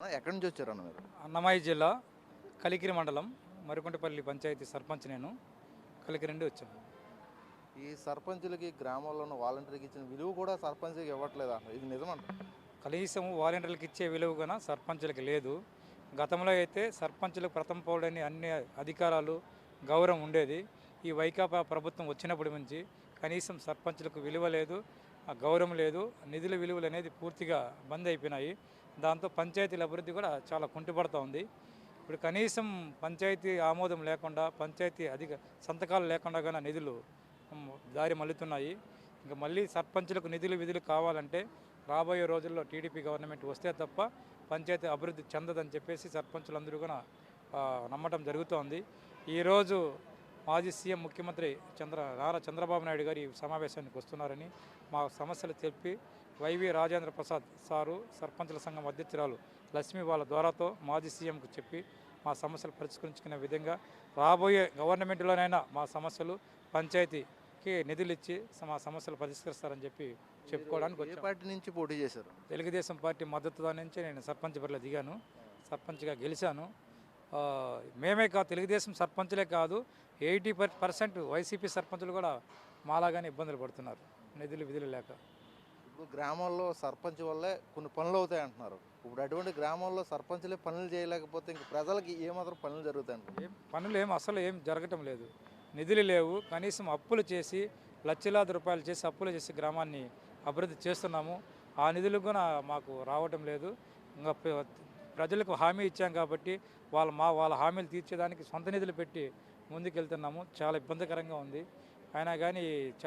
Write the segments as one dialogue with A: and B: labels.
A: ఎక్కడి నుంచి వచ్చారన్న మీరు?
B: అన్నమయ్య జిల్లా కలికిరి మండలం మరికుంటపల్లి పంచాయతీ సర్పంచ్ నేను. కలికిరి నుండి వచ్చాను.
A: ఈ సర్పంచులకి గ్రామాల్లో ఉన్న వాలంటీర్కి ఇచ్చిన విలువ కూడా సర్పంచ్కి ఇవ్వట్లేదా? ఇది నిజమంట.
B: కనీసం వాలంటీర్లకు ఇచ్చే విలువ కూడా సర్పంచులకు లేదు. గతంలో అయితే సర్పంచులకు ప్రథమ పౌరుడని అన్ని అధికారాలు గౌరవం ఉండేది. ఈ వైకాపా ప్రభుత్వం వచ్చినప్పటి నుంచి కనీసం సర్పంచులకు విలువ లేదు, ఆ గౌరవం లేదు, నిధుల విలువలు అనేది పూర్తిగా బంద్ అయిపోయినాయి. దాంతో పంచాయతీల అభివృద్ధి కూడా చాలా కుంటుపడుతూ ఉంది. ఇప్పుడు కనీసం పంచాయతీ ఆమోదం లేకుండా, పంచాయతీ అధిక సంతకాలు లేకుండా కానీ నిధులు దారి మళ్ళుతున్నాయి. ఇంకా మళ్ళీ సర్పంచులకు నిధులు విధులు కావాలంటే రాబోయే రోజుల్లో టీడీపీ గవర్నమెంట్ వస్తే తప్ప పంచాయతీ అభివృద్ధి చెందదని చెప్పేసి సర్పంచులందరూ కూడా నమ్మటం జరుగుతోంది. ఈరోజు మాజీ సీఎం ముఖ్యమంత్రి నారా చంద్రబాబు నాయుడు గారు ఈ సమావేశానికి వస్తున్నారని మా సమస్యలు చెప్పి వైవి రాజేంద్ర ప్రసాద్ సారు సర్పంచుల సంఘం అధ్యక్షురాలు లక్ష్మి వాళ్ళ ద్వారాతో మాజీ సీఎంకు చెప్పి మా సమస్యలు పరిష్కరించుకునే విధంగా రాబోయే గవర్నమెంట్లోనైనా మా సమస్యలు పంచాయతీకి నిధులు ఇచ్చి మా సమస్యలు పరిష్కరిస్తారని చెప్పి చెప్పుకోవడానికి
A: ఏ పార్టీ నుంచి పోటీ చేశారు?
B: తెలుగుదేశం పార్టీ మద్దతుతో నుంచి నేను సర్పంచ్ బరిలో దిగాను, సర్పంచ్గా గెలిచాను. మేమే కాదు, తెలుగుదేశం సర్పంచులే కాదు, 80% వైసీపీ సర్పంచులు కూడా మాలాగానే ఇబ్బందులు పడుతున్నారు నిధులు విధులు లేక.
A: ఇప్పుడు గ్రామాల్లో సర్పంచ్ వల్లే కొన్ని పనులు అవుతాయి అంటున్నారు. ఇప్పుడు అటువంటి గ్రామాల్లో సర్పంచులే పనులు చేయలేకపోతే ఇంక ప్రజలకి ఏమాత్రం పనులు జరుగుతాయి?
B: పనులు అసలు ఏం జరగటం లేదు, నిధులు లేవు. కనీసం అప్పులు చేసి లక్షలాది రూపాయలు చేసి అప్పులు చేసి గ్రామాన్ని అభివృద్ధి చేస్తున్నాము. ఆ నిధులు కూడా మాకు రావటం లేదు. ఇంకా ప్రజలకు హామీ ఇచ్చాం కాబట్టి వాళ్ళ హామీలు తీర్చేదానికి సొంత నిధులు పెట్టి ముందుకెళ్తున్నాము. చాలా ఇబ్బందికరంగా ఉంది. అయినా కానీ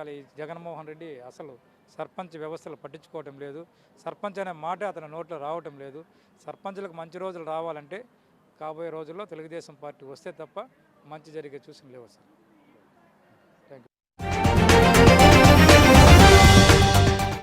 B: ఈ జగన్మోహన్ రెడ్డి అసలు సర్పంచ్ వ్యవస్థలు పట్టించుకోవటం లేదు. సర్పంచ్ అనే మాట అతని నోట్లో రావటం లేదు. సర్పంచులకు మంచి రోజులు రావాలంటే కాబోయే రోజుల్లో తెలుగుదేశం పార్టీ వస్తే తప్ప మంచి జరిగే సూచనలు లేవు సార్.